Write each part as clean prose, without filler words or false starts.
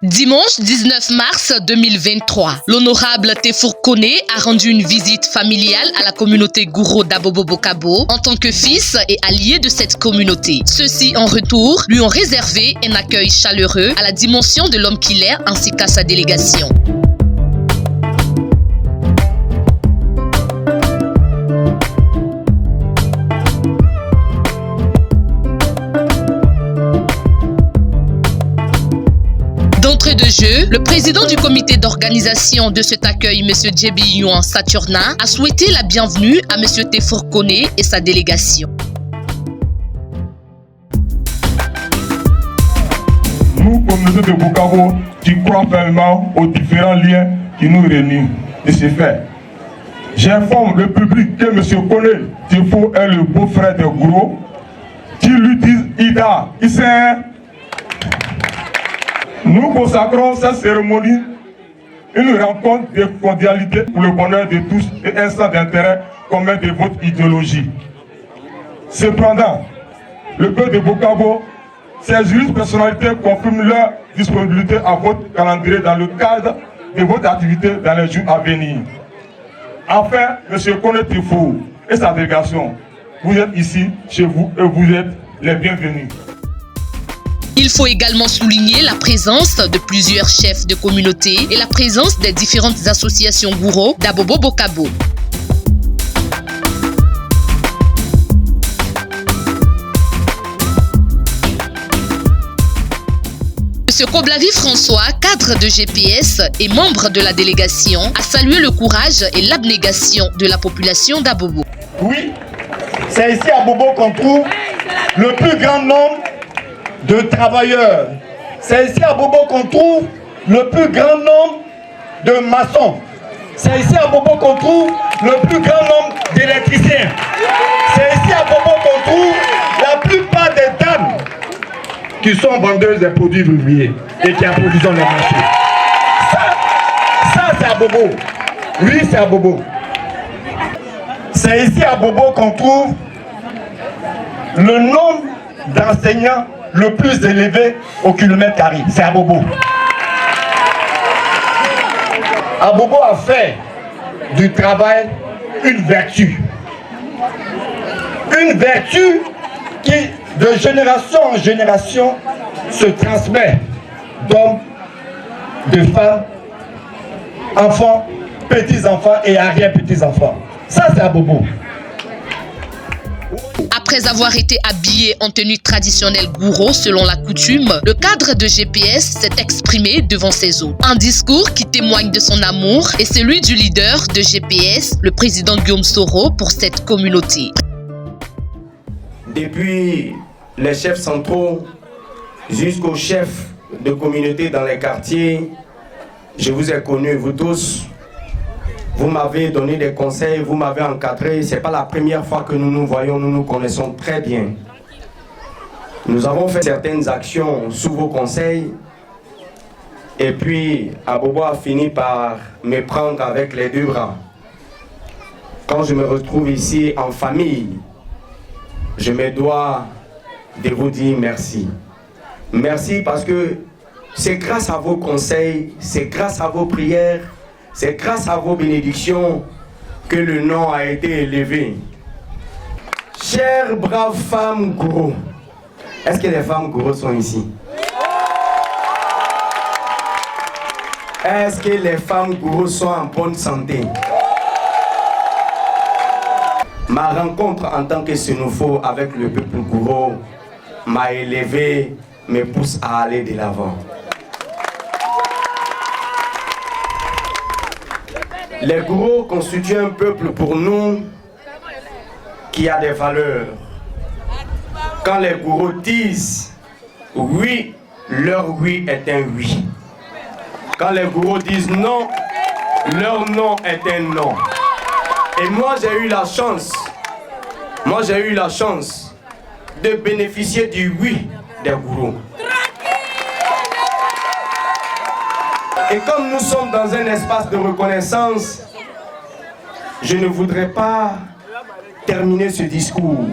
Dimanche 19 mars 2023, l'honorable Tefour Koné a rendu une visite familiale à la communauté Gouro d'Abobo-Bokabo en tant que fils et allié de cette communauté. Ceux-ci, en retour, lui ont réservé un accueil chaleureux à la dimension de l'homme qu'il est ainsi qu'à sa délégation. D'entrée de jeu, le président du comité d'organisation de cet accueil, M. Djebi Yuan Saturna, a souhaité la bienvenue à M. Tefour Koné et sa délégation. Nous, communauté de Bokabo, qui croient fermement aux différents liens qui nous réunissent. Et c'est fait. J'informe le public que M. Koné Tefour est le beau-frère de Gouro, qui lui disent Ida, Issa. Nous consacrons cette cérémonie une rencontre de cordialité pour le bonheur de tous et un centre d'intérêt commun de votre idéologie. Cependant, le peuple de Bokabo, ces justes personnalités confirment leur disponibilité à votre calendrier dans le cadre de votre activité dans les jours à venir. Enfin, M. Koné Tefour et sa délégation, vous êtes ici, chez vous, et vous êtes les bienvenus. Il faut également souligner la présence de plusieurs chefs de communauté et la présence des différentes associations Gouro d'Abobo-Bokabo. M. Koblavi François, cadre de GPS et membre de la délégation, a salué le courage et l'abnégation de la population d'Abobo. Oui, c'est ici à Bobo qu'on trouve le plus grand nombre de travailleurs. C'est ici à Bobo qu'on trouve le plus grand nombre de maçons. C'est ici à Bobo qu'on trouve le plus grand nombre d'électriciens. C'est ici à Bobo qu'on trouve la plupart des dames qui sont vendeuses des produits ouvriers et qui approvisionnent les marchés. Ça c'est à Bobo. Oui, c'est à Bobo. C'est ici à Bobo qu'on trouve le nombre d'enseignants le plus élevé au kilomètre carré. C'est à Bobo. Abobo a fait du travail une vertu. Une vertu qui, de génération en génération, se transmet d'hommes, de femmes, enfants, petits-enfants et arrière-petits-enfants. Ça, c'est à Bobo. Après avoir été habillé en tenue traditionnelle Gouro selon la coutume, le cadre de GPS s'est exprimé devant ses hôtes. Un discours qui témoigne de son amour et celui du leader de GPS, le président Guillaume Soro, pour cette communauté. Depuis les chefs centraux jusqu'aux chefs de communauté dans les quartiers, je vous ai connus, vous tous. Vous m'avez donné des conseils, vous m'avez encadré. Ce n'est pas la première fois que nous nous voyons, nous nous connaissons très bien. Nous avons fait certaines actions sous vos conseils. Et puis, Abobo a fini par me prendre avec les deux bras. Quand je me retrouve ici en famille, je me dois de vous dire merci. Merci parce que c'est grâce à vos conseils, c'est grâce à vos prières, c'est grâce à vos bénédictions que le nom a été élevé. Chères braves femmes Gouro, est-ce que les femmes Gouro sont ici? Est-ce que les femmes Gouro sont en bonne santé? Ma rencontre en tant que Sénoufo avec le peuple Gouro m'a élevé, me pousse à aller de l'avant. Les Gouro constituent un peuple pour nous qui a des valeurs. Quand les Gouro disent oui, leur oui est un oui. Quand les Gouro disent non, leur non est un non. Et moi j'ai eu la chance de bénéficier du oui des Gouro. Et comme nous sommes dans un espace de reconnaissance, je ne voudrais pas terminer ce discours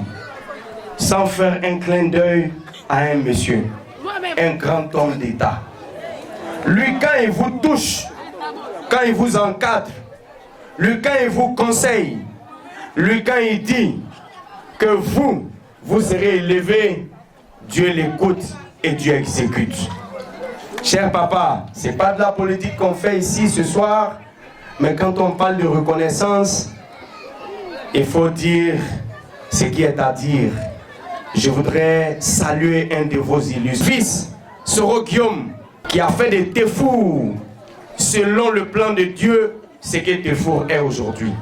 sans faire un clin d'œil à un monsieur, un grand homme d'État. Lui, quand il vous touche, quand il vous encadre, lui, quand il vous conseille, lui, quand il dit que vous serez élevé, Dieu l'écoute et Dieu exécute. Cher papa, ce n'est pas de la politique qu'on fait ici ce soir, mais quand on parle de reconnaissance, il faut dire ce qui est à dire. Je voudrais saluer un de vos illustres fils, Soro Guillaume, qui a fait des Tefour selon le plan de Dieu, ce que Tefour est aujourd'hui.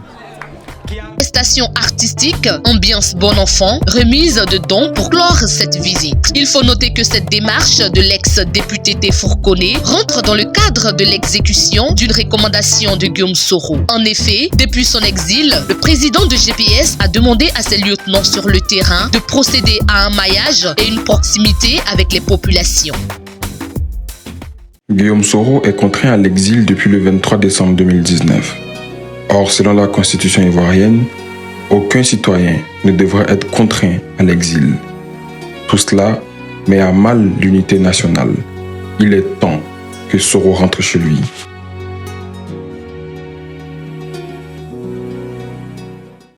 Prestation artistique, ambiance bon enfant, remise de dons pour clore cette visite. Il faut noter que cette démarche de l'ex-député Tefour Koné rentre dans le cadre de l'exécution d'une recommandation de Guillaume Soro. En effet, depuis son exil, le président de GPS a demandé à ses lieutenants sur le terrain de procéder à un maillage et une proximité avec les populations. Guillaume Soro est contraint à l'exil depuis le 23 décembre 2019. Or, selon la constitution ivoirienne, aucun citoyen ne devrait être contraint à l'exil. Tout cela met à mal l'unité nationale. Il est temps que Soro rentre chez lui.